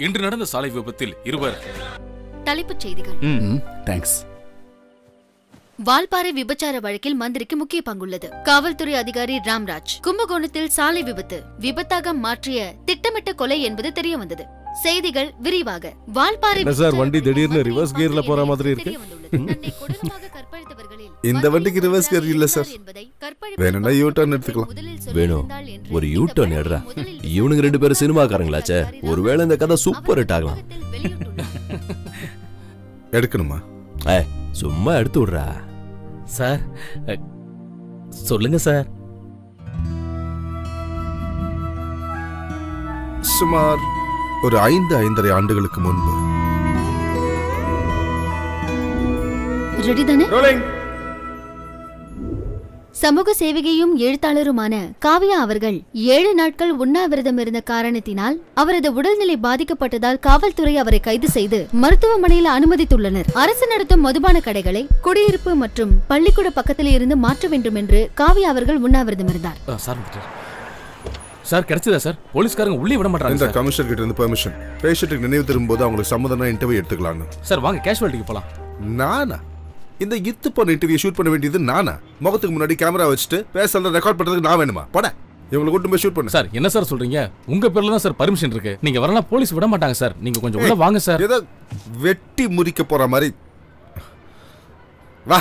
இன்று நடந்த சாலை விபத்தில் இருவர். தலைப்புச் செய்திகள். தேங்க்ஸ். வால்பாறை விபச்சார வழக்கில் மந்திரிக்கு முக்கிய பங்குள்ளது. காவல்துறை அதிகாரி ராம்ராஜ். கும்பகோணத்தில் சாலை விபத்து விபத்தாக மாற்றிய திட்டமிட்ட கொலை என்பது தெரிய வந்தது. செய்திகள் விரிவாக. வால்பாறை சார் வண்டி திடீர்னு ரிவர்ஸ் கியர்ல போற மாதிரி இருக்கு. இந்த வண்டிக்கு ரிவர்ஸ் கியர் இல்ல சார். வேணும்னா யூ டர்ன் எடுத்துக்கலாம். வேணும் ஒரு யூ டர்ன் எடுறா. இவனுங்க ரெண்டு பேரும் சினிமாக்காரங்களாச்சே. ஒருவேளை இந்த கதை சூப்பர் ஹிட் ஆகலாம். எடுக்கணுமா? சும்மா எடுத்து விடுறா. சார் சொல்லுங்க சார். சுமார் ஒரு 5-5.5 ஆண்டுகளுக்கு முன்பு. சமூக சேவகையும் எழுத்தாளருமான காவியா அவர்கள் 7 நாட்கள் உண்ணாவிரதம் இருந்த காரணத்தினால் அவரது உடல்நிலை பாதிக்கப்பட்டதால் காவல்துறை அவரை கைது செய்து மருத்துவமனையில் அனுமதித்துள்ளனர். அரசு நடத்தும் மதுபான கடைகளை குடியிருப்பு மற்றும் பள்ளிக்கூட பக்கத்தில் இருந்து மாற்ற வேண்டும் என்று காவியா அவர்கள் உண்ணாவிரதம் இருந்தார். சார் கிடைச்சதா சார்? போலீஸ்காரங்க உள்ளே விட மாட்டாங்க. இந்த கமிஷனர் கிட்ட இருந்து பெர்மிஷன். பேஷண்ட்டுக்கு நினைவு திரும்பும்போது அவங்களுக்கு சம்மதம்னா இன்டர்வியூ எடுத்துக்கலாம்னு. சார் வாங்க கேஷுவாலிட்டிக்கு போலாம். நானா இந்த இத்து போன இன்டர்வியூ ஷூட் பண்ண வேண்டியது நானா? முகத்துக்கு முன்னாடி கேமரா வச்சுட்டு பேசல ரெக்கார்ட் பண்றதுக்கு நான் வேணுமா? பட இவங்களை கூட்டு போய் ஷூட் பண்ணு. சார் என்ன சார் சொல்றீங்க? உங்க பேர்ல தான் சார் பர்மிஷன் இருக்கு. நீங்க வரலாம் போலீஸ் விட மாட்டாங்க சார். நீங்க கொஞ்சம் உள்ள வாங்க சார். ஏதோ வெட்டி முறிக்க போற மாதிரி வா.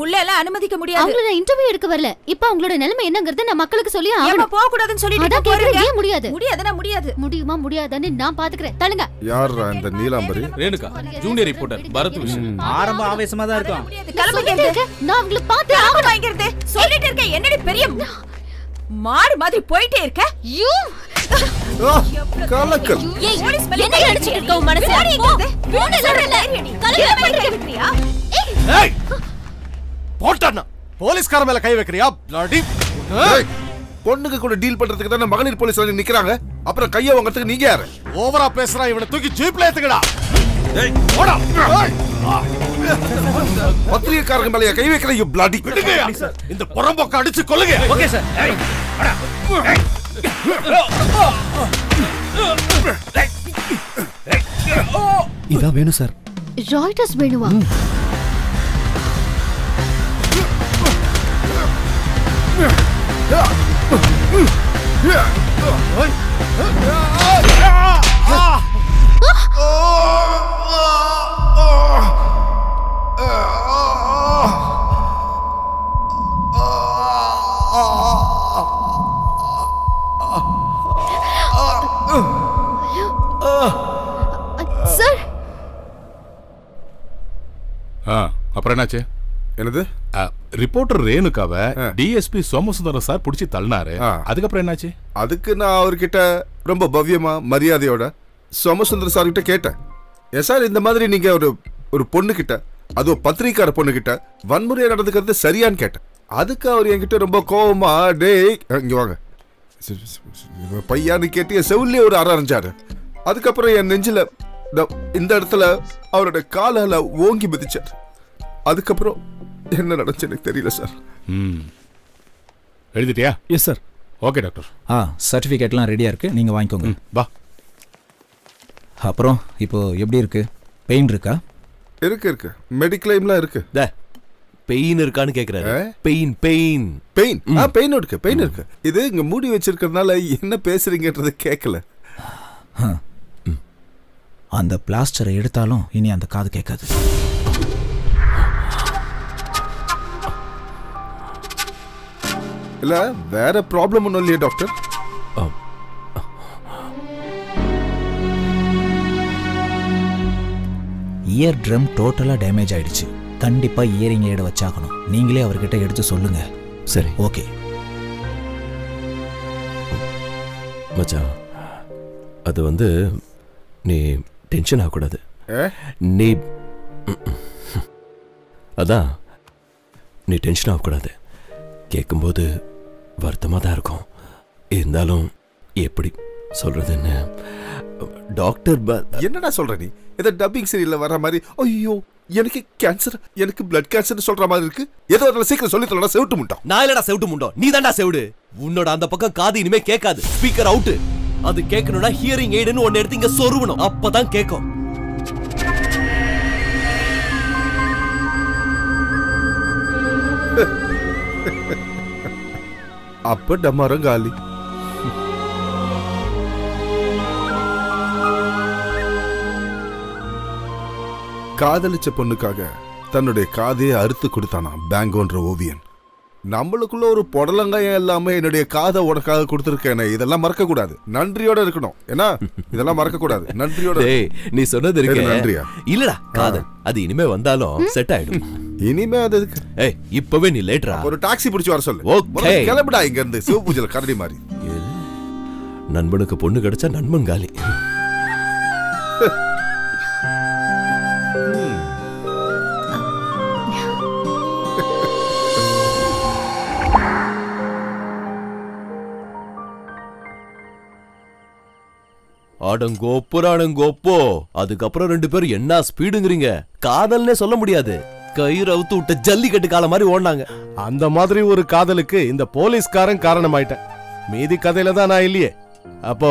உள்ள எல்லாம் அனுமதிக்க முடியாது. அவங்கள இன்டர்வியூ எடுக்க வரல. இப்போ அவங்களோட நிலைமை என்னங்கறத நான் மக்களுக்கு சொல்லி ஆகணும். போக கூடாதுன்னு சொல்லிட்டு போறீங்க. முடியாது. முடியாதுனா முடியாது. முடியுமா முடியாதான்னு நான் பாத்துக்கறேன். தள்ளுங்க. யாரா இந்த Neelambari? Renuka junior reporter Bharat vision. ஆரம்ப ஆவேசமா தான் இருக்கும். கிளம்புங்க. நான் உங்களை பார்த்து ஆக வாங்கிருது. சொல்லிட்டு இருக்க என்னடி பெரிய மாடு மாதிரி போயிட்டே இருக்க. யூ கலக்கல். என்ன நினைச்சிட்டு இருக்க உன் மனசுல? போன சொல்றல. கலக்கல் பண்ணிட்டியா? ஏய் போட்டானா போலீஸ்கார மேல கை வைக்கறியா? ப்ளடி பொண்ணுக்கு கூட டீல் பண்றதுக்கு தான மகளிர் போலீஸ் வந்து நிக்கறாங்க. அப்புறம் கைய வாங்குறதுக்கு நீங்க யாரு? ஓவரா பேசுறா. இவனை தூக்கி ஜீப்ல ஏத்துங்கடா. ஏய் போடா. பத்திரிகைக்காரங்க மேல கை வைக்கற யூ ப்ளடி. இந்த புறம்போக்க அடிச்சு கொல்லுங்க. Okay sir. ஏய் போடா. இதா வேணும் சார். ராய்டர்ஸ் வேணுமா? சார் அப்புறம் என்னாச்சு? என்னது? ரிப்போர்ட்டர் ரேணுகாவை டிஎஸ்பி சோமசுந்தரம் சார் பிடிச்சி தள்ளினாரு. அதுக்கப்புறம் என்னாச்சு? அதுக்கு நான் அவர்கிட்ட ரொம்ப பவ்யமா மரியாதையோட சோமசுந்தரம் சார் கிட்ட கேட்டேன். ஏன் சார் இந்த மாதிரி நீங்க ஒரு பொண்ணு கிட்ட, அதுவும் பத்திரிக்கார பொண்ணு கிட்ட வன்முறையா நடந்துக்கிறது சரியான்னு கேட்டேன். அதுக்கு அவர் என்கிட்ட ரொம்ப கோபமா டேய் இங்க வாங்க பையான்னு கேட்டு என் செவிலே ஒரு அரைஞ்சாரு. அதுக்கப்புறம் என் நெஞ்சில இந்த இடத்துல அவரோட காலால ஓங்கி மிதிச்சார். அதுக்கப்புறம் என்ன நடந்துச்சு எனக்கு தெரியல சார். எழுதிட்டியா? Yes sir. Okay doctor. சர்டிஃபிகேட்லாம் ரெடியா இருக்கு. நீங்க வாங்கிக்கோங்க. வா. அப்புறம் இப்போ எப்படி இருக்கு? பெயின் இருக்கா? இருக்கு. மெடிக்ளைம்லாம் இருக்கு. பெயின் இருக்கான்னு கேக்குறாரு. பெயின் பெயின் பெயின் பெயின் இருக்கு. பெயின் இருக்கு. இது இங்க மூடி வச்சிருக்கிறதுனால என்ன பேசுறீங்கன்றது கேட்கல. அந்த பிளாஸ்டரை எடுத்தாலும் இனி அந்த காது கேட்காது. இல்ல வேற ப்ராப்ளம் ஒன்றும் இல்லையா டாக்டர்? இயர் ட்ரம் டோட்டலா டேமேஜ் ஆயிடுச்சு. கண்டிப்பா இயரிங் ஏட வச்சாகணும். நீங்களே அவர்கிட்ட எடுத்து சொல்லுங்க. சரி ஓகே. மச்சான் அது நீ டென்ஷன் ஆகக்கூடாது. நீ அதான் நீ டென்ஷன் ஆகக்கூடாது. கேட்கும்போது வருத்தமாக தான் இருக்கும். இருந்தாலும் எப்படி சொல்றதுன்னு டாக்டர் என்னடா சொல்ற நீ? ஏதோ டப்பிங் சீரியல்ல வர மாதிரி ஐயோ எனக்கு கேன்சர், எனக்கு பிளட் கேன்சர் சொல்ற மாதிரி இருக்கு. ஏதோ அதனால சீக்கிரம் சொல்லி தரடா. செவுட்டு முண்டா. நான் இல்லடா செவுட்டு முண்டோ, நீ தான்டா செவுடு. உன்னோட அந்த பக்கம் காது இனிமே கேட்காது. Speaker out. அது கேட்கணும்னா ஹியரிங் எய்டுன்னு ஒன்னு எடுத்து இங்க சொருவணும், அப்பதான் கேட்கும். அப்ப டமாரம் காலி. காதலிச்ச பொண்ணுக்காக தன்னுடைய காதையை அறுத்து கொடுத்தானா பேங்கோன்ற ஓவியன். நம்மளுக்குள்ள ஒரு புடலங்காயம் இல்லாம என்னுடைய காதை உனக்காக கொடுத்துருக்கேன். இதெல்லாம் மறக்க கூடாது, நன்றியோட இருக்கணும். ஏன்னா இதெல்லாம் மறக்க கூடாது, நன்றியோட. நீ சொன்னது இருக்கு நன்றியா? இல்லடா காதல் அது இனிமே வந்தாலும் செட் ஆயிடும். இனிமே அது இப்பவே நீ லேட்டரா ஒரு டாக்ஸி பிடிச்சு வர சொல்லு. ஓகே கிளம்புடா இங்க இருந்து. சிவபூஜையில கரடி மாதிரி. நண்பனுக்கு பொண்ணு கிடைச்சா நண்பன் காலி. அடங்கோப்போ அதுக்கப்புறம் 2 பேரும் என்ன ஸ்பீடுங்கிறீங்க? காதல்னே சொல்ல முடியாது, கயிறு அவுத்து விட்ட ஜல்லிக்கட்டு காலம் மாதிரி ஓடினாங்க. அந்த மாதிரி ஒரு காதலுக்கு இந்த போலீஸ்காரன் காரணமாயிட்டேன். மீதி கதையில தான் நான் இல்லையே. அப்போ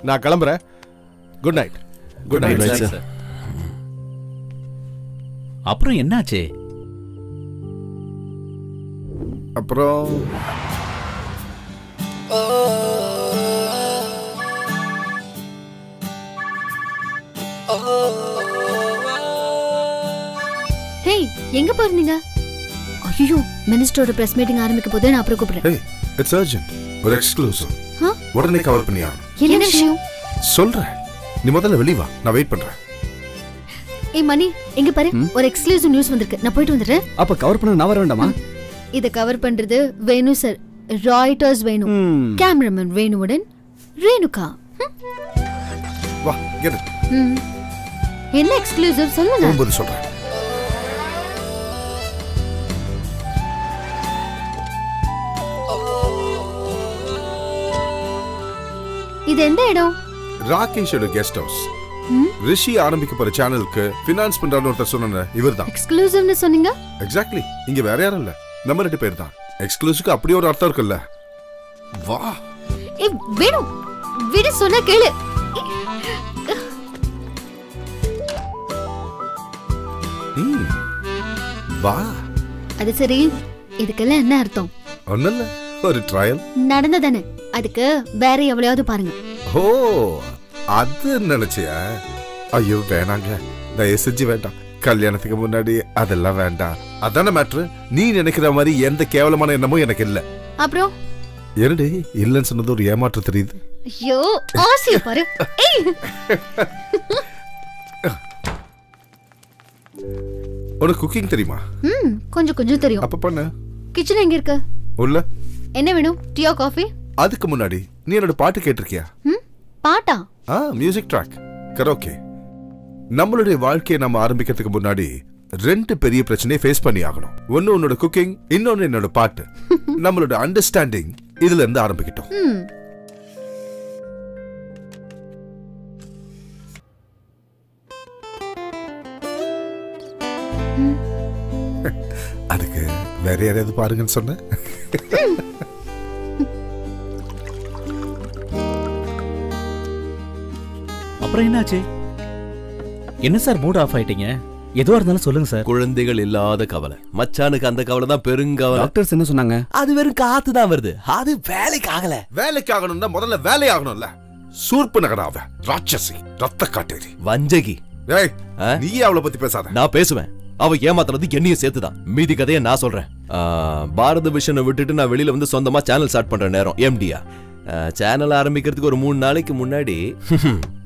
நான் கிளம்புறேன். Good night. Good night sir. அப்புறம் என்னாச்சு? அப்புறம் ஹேய், எங்க போறீங்க? ஐயோ, மினிஸ்டரோட பிரஸ் மீட்டிங் ஆரம்பிக்க போதே, நான் அப்புறம் கூப்பிடுறேன். ஹே, இட்ஸ் அர்ஜென்ட். ஒரு எக்ஸ்க்ளூசிவ். உடனே கவர் பண்ணி ஆகணும். என்ன விஷயம்? சொல்றேன், நீ முதல்ல வெளிய வா, நான் வெயிட் பண்றேன். ஏய் மணி, எங்க பாரு, ஒரு எக்ஸ்க்ளூசிவ் நியூஸ் வந்திருக்கு. நான் போயிட்டு வந்துடுறேன். அப்ப கவர் பண்ண நான் வர வேண்டாமா? இத கவர் பண்றது வேணு சார், ராய்ட்டர்ஸ் வேணு, கேமராமேன் வேணுவுடன் ரேணுகா. வா, கெட் இட். என்ன எக்ஸ்க்ளூசிவ் சொல்லுங்க. போகும்போது சொல்றேன். இது எந்த இடம்? ராகேஷோட கெஸ்ட் ஹவுஸ். ரிஷி ஆரம்பிக்க போற சேனலுக்கு ஃபினான்ஸ் பண்றான்னு ஒருத்தர் சொன்ன இவர்தான். எக்ஸ்க்ளூசிவ்னு சொன்னீங்க? எக்ஸாக்ட்லி. இங்க வேற யாரும் இல்ல, நம்ம 2 பேர் தான். எக்ஸ்க்ளூசிவ்க்கு அப்படியே ஒரு அர்த்தம் இருக்குல்ல. வா. ஏய் வேணு, விடு, சொன்னா கேளு. வா. அது சரி, இதுக்கெல்லாம் என்ன அர்த்தம்? ஒண்ணுல்ல, ஒரு ட்ரையல் நடந்ததானே, அதுக்கு வேற எவ்வளவு பாருங்க. ஓ, அது நினைச்சியா? ஐயோ வேணாங்க, தயவு செஞ்சு வேண்டாம். கல்யாணத்துக்கு முன்னாடி அதெல்லாம் வேண்டாம். அதான மேட்ரு. நீ நினைக்கிற மாதிரி எந்த கேவலமான எண்ணமும் எனக்கு இல்ல. அப்புறம் என்னடி இல்லன்னு சொன்னது ஒரு ஏமாற்றம் தெரியுது. ஐயோ, ஆசைய பாரு. உனக்கு குக்கிங் தெரியுமா? கொஞ்சம் கொஞ்சம் தெரியும். அப்ப பண்ணு. கிச்சன் எங்க இருக்கு? உள்ள. என்ன வேணும்? டீயா காஃபி? அதுக்கு முன்னாடி நீ என்னோட பாட்டு கேட்டிருக்கியா? பாட்டா? Music track, karaoke. நம்மளுடைய வாழ்க்கையை நம்ம ஆரம்பிக்கிறதுக்கு முன்னாடி 2 பெரிய பிரச்சனையை ஃபேஸ் பண்ணி ஆகணும். ஒன்னு உன்னோட குக்கிங், இன்னொன்னு என்னோட பாட்டு. நம்மளோட அண்டர்ஸ்டாண்டிங் இதுல இருந்து ஆரம்பிக்கட்டும். அதுக்கு வேற யாரையாவது பாருங்கன்னு சொன்ன. அப்புறம் என்னாச்சு? என்ன சார் மூட் ஆஃப் ஆயிட்டீங்க? எதுவா இருந்தாலும் சொல்லுங்க சார். குழந்தைகள் இல்லாத கவலை. மச்சானுக்கு அந்த கவலை தான் பெருங்கவலை. டாக்டர்ஸ் என்ன சொன்னாங்க? அது வெறும் காத்து தான் வருது, அது வேலைக்கு ஆகல. வேலைக்கு ஆகணும்னா முதல்ல வேலை ஆகணும்ல. சூர்ப்பு நகராவ ராட்சசி, ரத்த காட்டேரி, வஞ்சகி. ஏய், நீ அவளை பத்தி பேசாத. நான் பேசுவேன். அவ ஏமாத்துறது என்னையும் சேர்த்துதான். மீதி கதையை நான் சொல்றேன். பாரத விஷனை விட்டுட்டு நான் வெளியில வந்து சொந்தமா சேனல் ஸ்டார்ட் பண்ற நேரம் எம்டியா. சேனல் ஆரம்பிக்கிறதுக்கு ஒரு 3 நாளைக்கு முன்னாடி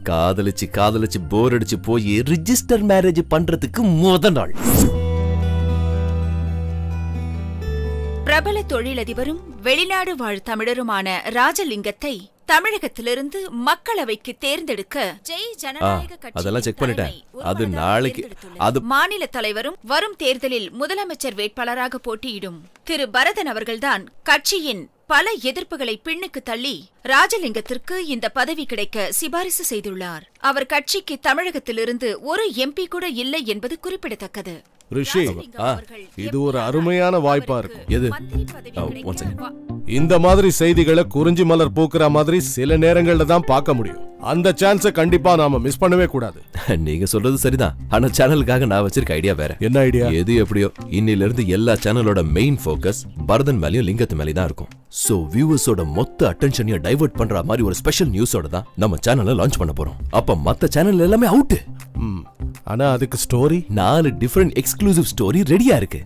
காதலிச்சு போர் அடிச்சு போய் ரிஜிஸ்டர் மேரேஜ் பண்றதுக்கு முத நாள் பிரபல தொழிலதிபரும் வெளிநாடு வாழ் தமிழருமான ராஜலிங்கத்தை தமிழகத்திலிருந்து மக்களவைக்கு தேர்ந்தெடுக்க ஜெய் ஜனநாயக கட்சி அதெல்லாம் செக் பண்ணிட்டேன். அது நாளைக்கு அது மாநில தலைவரும் வரும் தேர்தலில் முதலமைச்சர் வேட்பாளராக போட்டியிடும் திரு பரதன் அவர்கள்தான் கட்சியின் பல எதிர்ப்புகளை பின்னுக்கு தள்ளி ராஜலிங்கத்திற்கு இந்த பதவி கிடைக்க சிபாரிசு செய்துள்ளார். அவர் கட்சிக்கு தமிழகத்திலிருந்து ஒரு எம்பி கூட இல்லை என்பது குறிப்பிடத்தக்கது. ரிஷி, இது ஒரு அருமையான வாய்ப்பா இருக்கும். எது? இந்த மாதிரி செய்திகளை குறிஞ்சி மலர் பூக்குற மாதிரி சில நேரங்கள்ல தான் பார்க்க முடியும். அந்த சான்ஸை கண்டிப்பா நாம மிஸ் பண்ணவே கூடாது. நீங்க சொல்றது சரிதான். ஆனா சேனலுக்காக நான் வச்சிருக்க ஐடியா வேற. என்ன ஐடியா? எது எப்படியோ இன்னில இருந்து எல்லா சேனலோட மெயின் ஃபோக்கஸ் பரதன் மேலயும் லிங்கத்து மேலயும் தான் இருக்கும். சோ வியூவர்ஸோட மொத்த அட்டென்ஷனையும் டைவர்ட் பண்ற மாதிரி ஒரு ஸ்பெஷல் நியூஸோட தான் நம்ம சேனலை லான்ச் பண்ண போறோம். அப்ப மத்த சேனல் எல்லாமே அவுட். ஆனா அதுக்கு ஸ்டோரி 4 டிஃபரண்ட் எக்ஸ்க்ளூசிவ் ஸ்டோரி ரெடியா இருக்கு.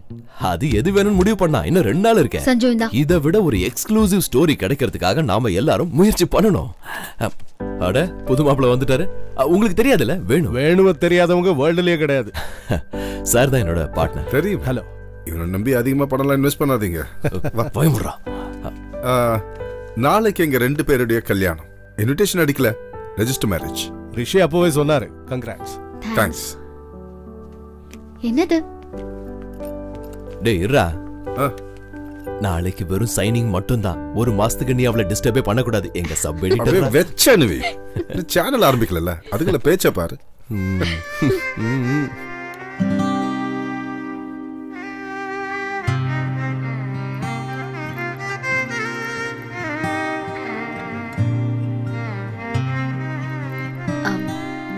அது எது வேணும்னு முடிவு பண்ணா இன்னும் 2 நாள் இருக்கு. சஞ்சய் தான். இதை விட ஒரு எக்ஸ்க்ளூசிவ் ஸ்டோரி கிடைக்கிறதுக்காக நாம எல்லாரும் முயற்சி பண்ணணும். அட புது மாப்பிள்ள வந்துட்டாரு. உங்களுக்கு தெரியாதுல்ல வேணுவ தெரியாதவங்க வேர்ல்டுலயே கிடையாது. சார் தான் என்னோட பார்ட்னர். தெரியும். ஹலோ. இவனை நம்பி அதிகமா பணம்லாம் இன்வெஸ்ட் பண்ணாதீங்க. பயமுறா. நாளைக்கு எங்க 2 பேருடைய கல்யாணம். இன்விடேஷன் அடிக்கல, ரெஜிஸ்டர் மேரேஜ். ரிஷி அப்பவே சொன்னாரு. கங்க்ராட்ஸ். தேங்க்ஸ். என்னது? டேய் இருடா. நாளைக்கு வெறும் சைனிங் மட்டும் தான். ஒரு மாசத்துக்கு நீ அவளை டிஸ்டர்பே பண்ண கூடாது. எங்க சப் எடிட்டர் வெச்சனுவி சேனல் ஆரம்பிக்கல, அதுக்குள்ள பேச்ச பாரு.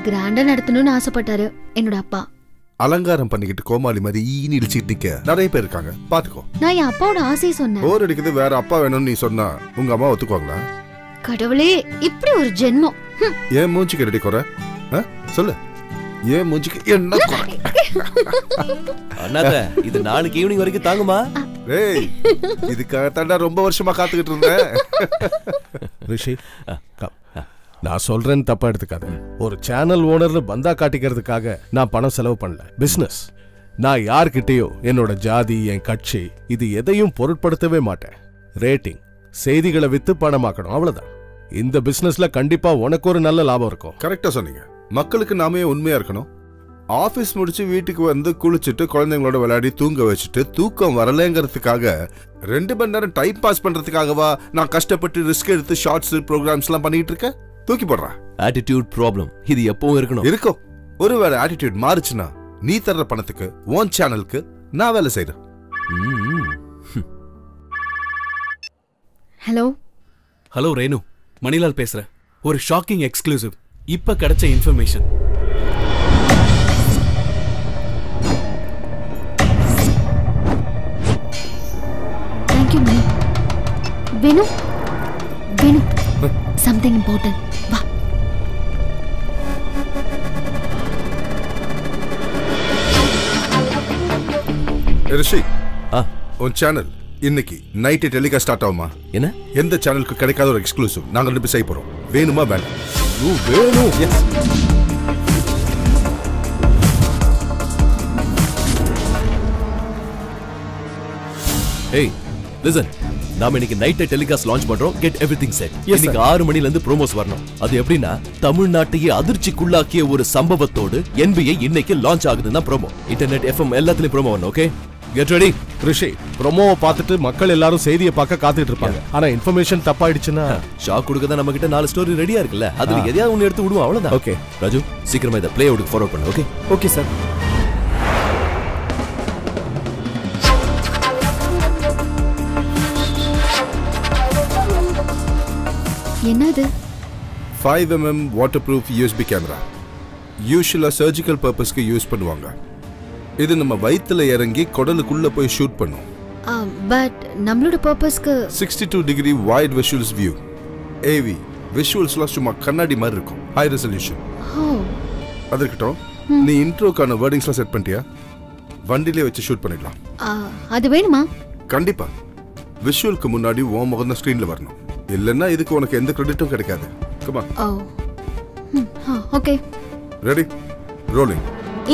கிராண்டா நடத்தணும்னு ஆசைப்பட்டாரு என்னோட அப்பா. அலங்காரம் பண்ணிக்கிட்டு கோமாளி மாதிரி ஈனி இடிச்சிட்டு நிக்க நிறைய பேர் இருக்காங்க, பாத்துக்கோ. நான் என் அப்பாவோட ஆசையை சொன்னேன். போர் அடிக்குது, வேற அப்பா வேணும்னு நீ சொன்னா உங்க அம்மா ஒத்துக்குவாங்களா? கடவுளே, இப்படி ஒரு ஜென்மம். ஏன் மூஞ்சிக்கு ரெடி குறை? சொல்லு, ஏன் மூஞ்சிக்கு என்ன குறை? அண்ணாத, இது நாளைக்கு ஈவினிங் வரைக்கும் தாங்குமா? ஏய், இதுக்காக தாண்டா ரொம்ப வருஷமா காத்துக்கிட்டு இருந்தேன். ரிஷி, நான் சொல்றேன்னு தப்பா எடுத்துக்காத. ஒரு சேனல் ஓனர்னு பந்தா காட்டிக்கிறதுக்காக நான் பணம் செலவு பண்ணல. பிசினஸ். நான் யார்கிட்டயோ என்னோட ஜாதி, என் கட்சி, இது எதையும் பொருட்படுத்தவே மாட்டேன். ரேட்டிங், செய்திகளை வித்து பணமாக்கணும், அவ்வளவுதான். இந்த பிசினஸ்ல கண்டிப்பா உனக்கு ஒரு நல்ல லாபம் இருக்கும். கரெக்டா சொன்னீங்க. மக்களுக்கு நாமே உண்மையா இருக்கணும். ஆபீஸ் முடிச்சு வீட்டுக்கு வந்து குளிச்சுட்டு குழந்தைங்களோட விளையாடி தூங்க வச்சுட்டு தூக்கம் வரலங்கிறதுக்காக 2 மணி நேரம் டைம் பாஸ் பண்றதுக்காகவா நான் கஷ்டப்பட்டு ரிஸ்க் எடுத்து ஷார்ட்ஸ் ப்ரோக்ராம்ஸ் எல்லாம் பண்ணிட்டு இருக்கேன்? தூக்கி போடுறா. ஆட்டிடியூட் ப்ராப்ளம் இது எப்பவும் இருக்கும். ஒருவேளை ஆட்டிடியூட் மாறுச்சுன்னா நீ தர்ற பணத்துக்கு உன் சேனலுக்கு நான் வேலை செய்றேன். ஹலோ. ஹலோ ரேணு, மணிலால் பேசுறேன். ஒரு ஷாக்கிங் எக்ஸ்க்ளூசிவ். இப்ப கிடைச்ச இன்ஃபர்மேஷன். தேங்க்யூ மணி. வேணு வேணு, something important. வா. ரிஷி, உன் சேனல் இன்னைக்கு நைட் டெலிகாஸ்ட் ஸ்டார்ட் ஆகுமா? என்ன? எந்த சேனலுக்கு கிடைக்காத ஒரு எக்ஸ்க்ளூசிவ் நாங்க 2 பேர் செய்ய போறோம். வேணுமா வேண்டாம்? வேணும். எஸ். ஏய் லிசன், நாம இன்னைக்கு நைட் டெலிகாஸ்ட் லான்ச் பண்றோம். Get everything set. இன்னைக்கு 6 மணில இருந்து ப்ரோமோஸ் வரணும். அது எப்படின்னா, தமிழ்நாட்டையே அதிர்ச்சிக்குள்ளாக்கிய ஒரு சம்பவத்தோடு NBA இன்னைக்கு லான்ச் ஆகுதுன்னா ப்ரோமோ. இன்டர்நெட், FM எல்லாத்துலயும் ப்ரோமோ வரணும். Okay, get ready. ரிஷி, ப்ரோமோவை பார்த்துட்டு மக்கள் எல்லாரும் செய்தியை பார்க்க காத்துட்டு இருப்பாங்க. ஆனா இன்ஃபர்மேஷன் தப்பாயிடுச்சுன்னா ஷாக் கொடுக்க தான் நம்ம கிட்ட 4 ஸ்டோரி ரெடியா இருக்குல்ல, அதுல எதையாவது ஒன்னு எடுத்து விடுவோம், அவ்வளவுதான். ஓகே ராஜு, சீக்கிரமா இத ப்ளே அவுட்க்கு ஃபார்வர்ட் பண்ணு. ஓகே? Okay sir. என்னது? 5mm waterproof USB camera. யூஷுவலா சர்ஜிக்கல் பர்பஸ்க்கு யூஸ் பண்ணுவாங்க. இது நம்ம வயித்துல இறங்கி குடலுக்குள்ள போய் ஷூட் பண்ணும். பட் நம்மளோட பர்பஸ்க்கு 62 degree white visuals view. AV விஷுவல்ஸ்லாம் சும்மா கண்ணாடி மாதிரி இருக்கும். High resolution. அதற்கிட்டும் நீ இன்ட்ரோக்கான வேர்டிங்ஸ்லாம் செட் பண்ணிட்டியா? வண்டிலே வச்சு ஷூட் பண்ணிடலாம். அது வேணுமா? கண்டிப்பா. விஷுவலுக்கு முன்னாடி உன் முகம் தான் ஸ்கிரீன்ல வரணும். இல்லன்னா இதுக்கு உனக்கு எந்த கிரெடிட்டும் கிடைக்காது. Come on. Okay. Ready? Rolling.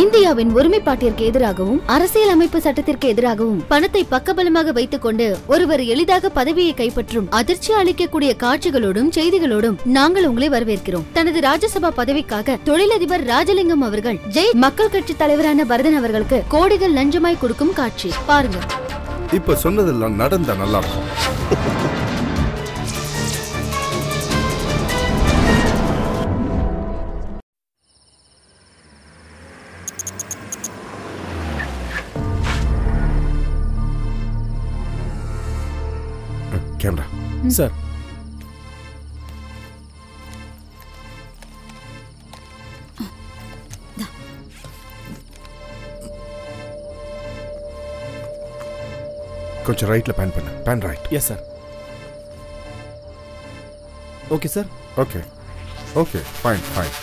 இந்தியாவின் ஒருமைப்பாட்டிற்கு எதிராகவும் அரசியல் அமைப்பு சட்டத்திற்கு எதிராகவும் பணத்தை பக்கபலமாக வைத்துக் கொண்டு ஒருவர் எளிதாக பதவியை கைப்பற்றும் அதிர்ச்சி அளிக்கக்கூடிய காட்சிகளோடும் செய்திகளோடும் நாங்கள் உங்களை வரவேற்கிறோம். தனது ராஜ்யசபா பதவிக்காக தொழிலதிபர் ராஜலிங்கம் அவர்கள் ஜெய் மக்கள் கட்சி தலைவரான பரதன் அவர்களுக்கு கோடிகள் லஞ்சமாய் கொடுக்கும் காட்சி பாருங்க. இப்ப சொன்னதெல்லாம் நடந்தா நல்லா இருக்கும். Camera sir. கொஞ்சம் ரைட்ல பேன் பண்ணு. Pan right. Yes sir. Okay sir. Okay okay fine fine.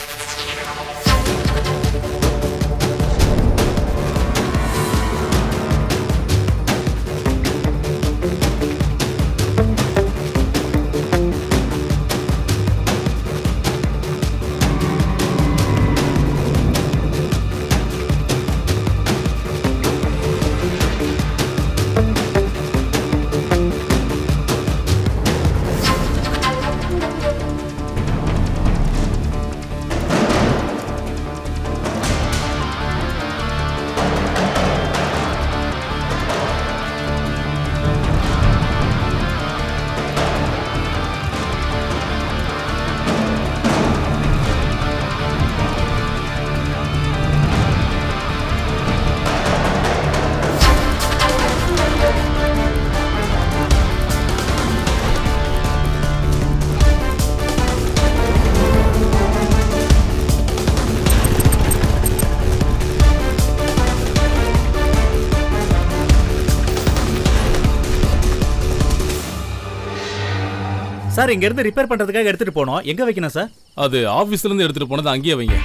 Sir இங்க இருந்து ரிப்பேர் பண்றதுக்காக எடுத்துட்டு போனோம். எங்க வைக்கணும் சார்? அது ஆபீஸ்ல இருந்து எடுத்துட்டு போனது அங்கேயே வைங்க.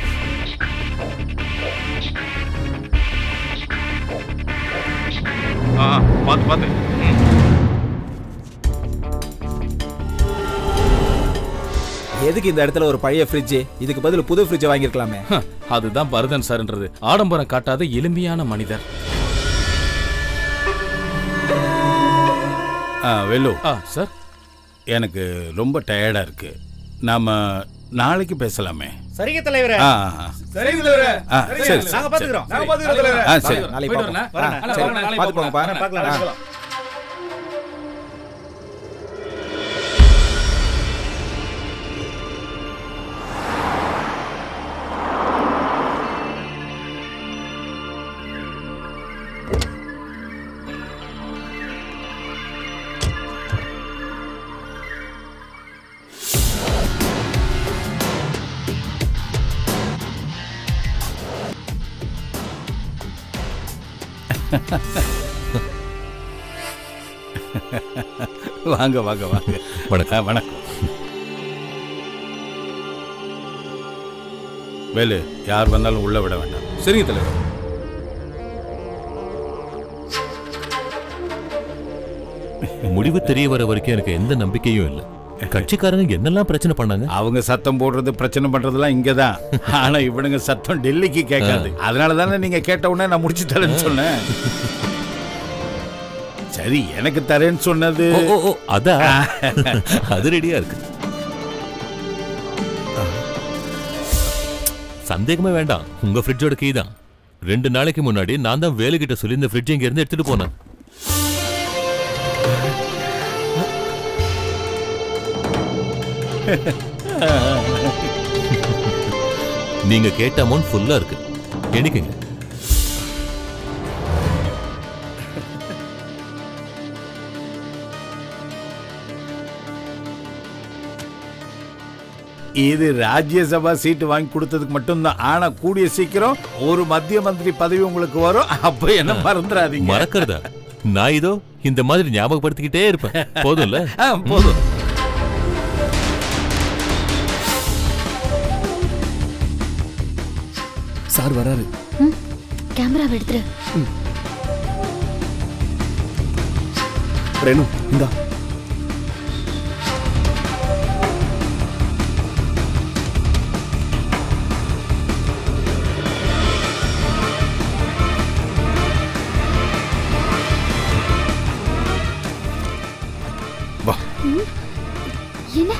பாத்து பாத்து. எதுக்கு இந்த இடத்துல ஒரு பழைய ஃப்ரிட்ஜ்? இதுக்கு பதில் புது ஃப்ரிட்ஜ் வாங்கிருக்கலாமே. அதுதான் பரதன் சார்ன்றது. ஆடம்பரம் காட்டாத எளிமையான மனிதர். வெல்லு சார், எனக்கு ரொம்ப டயர்டா இருக்கு. நாம நாளைக்கு பேசலாமே. சரிங்க தலைவரே. சரிங்க தலைவரே. சரி நாங்க பாத்துக்கிறோம். தலைவரே. சரி நாளைக்கு பார்க்கலாம். வாங்க வாங்க வாங்க. வணக்கம். வணக்கம். வேலு, யார் வந்தாலும் உள்ள விட வேண்டாம். சரிங்க தலைவர். முடிவு தெரிய வர வரைக்கும் எனக்கு எந்த நம்பிக்கையும் இல்லை. கட்சிக்காரங்க என்னெல்லாம் பிரச்சனை பண்ணாங்க? அவங்க சத்தம் போடுறது பிரச்சனை பண்றதுலாம் இங்கதான். ஆனா இவனுங்க சத்தம் டெல்லிக்கு கேட்காது. அதனால தானே நீங்க கேட்ட உடனே நான் முடிச்சு தரேன்னு சொன்னேன். சரி, எனக்கு தரேன்னு சொன்னது அதான். அது ரெடியா இருக்கு. சந்தேகமே வேண்டாம், உங்க ஃப்ரிட்ஜோட கீ தான். 2 நாளைக்கு முன்னாடி நான் தான் வேலுகிட்ட சொல்லி இந்த ஃப்ரிட்ஜ் இங்க இருந்து எடுத்துட்டு போனேன். நீங்க கேட்ட அமௌண்ட் ஃபுல்லா இருக்கு, எண்ணிக்கங்க. இது ராஜ்யசபா சீட்டு வாங்கி கொடுத்ததுக்கு மட்டும்தான். ஆனா கூடிய சீக்கிரம் ஒரு மத்திய மந்திரி பதவி உங்களுக்கு வரும். அப்ப என்ன மறந்துடாதீங்க. மறக்கிறதா? நான் இதோ இந்த மாதிரி ஞாபகப்படுத்திக்கிட்டே இருப்பேன். போதும்ல? போதும். சார் வராரு. கேமராவை எடுத்துரு. ரேணு, இந்தா. வா. என்ன?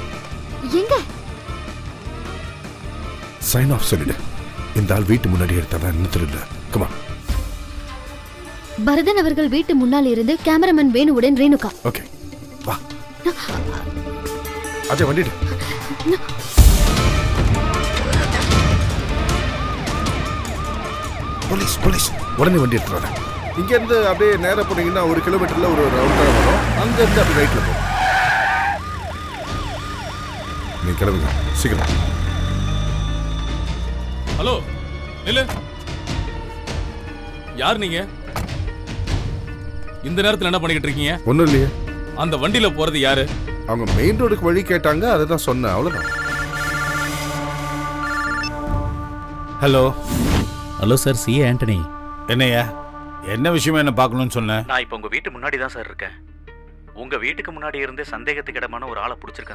எங்க? சைன் ஆஃப் சொல்லிடு. இந்த ஆள் வீட்டு முன்னாடி எடுத்தா என்ன தெரியல. கமா. பரதன் அவர்கள் வீட்டு முன்னால் இருந்து கேமராமேன் வேணுவுடன் ரேணுகா. ஓகே, வா. அஜய், வண்டிடு. போலீஸ் போலீஸ், உடனே வண்டி எடுத்துறாங்க. இங்க இருந்து அப்படியே நேரா போனீங்கன்னா 1 கிலோமீட்டர்ல ஒரு ரவுண்ட் வரும். அங்க இருந்து அப்படியே ரைட்ல போகும். நீ கிளம்புங்க சீக்கிரம். ஹலோ நில்லு. யார் நீங்க? இந்த நேரத்துல என்ன பண்ணிக்கிட்டு இருக்கீங்க? ஒண்ணும் இல்லையே. அந்த வண்டியில போறது யாரு? அவங்க மெயின் ரோடுக்கு வழி கேட்டாங்க, அதை தான் சொன்னேன், அவ்வளவுதான். Hello hello sir, C Antony. என்னையா, என்ன விஷயம் என்ன பார்க்கணும்னு சொன்னேன்? நான் இப்போ உங்க வீட்டு முன்னாடி தான் சார் இருக்கேன். உங்க வீட்டுக்கு முன்னாடி இருந்தே சந்தேகத்துக்கு இடமான ஒரு ஆளை பிடிச்சிருக்கேன்.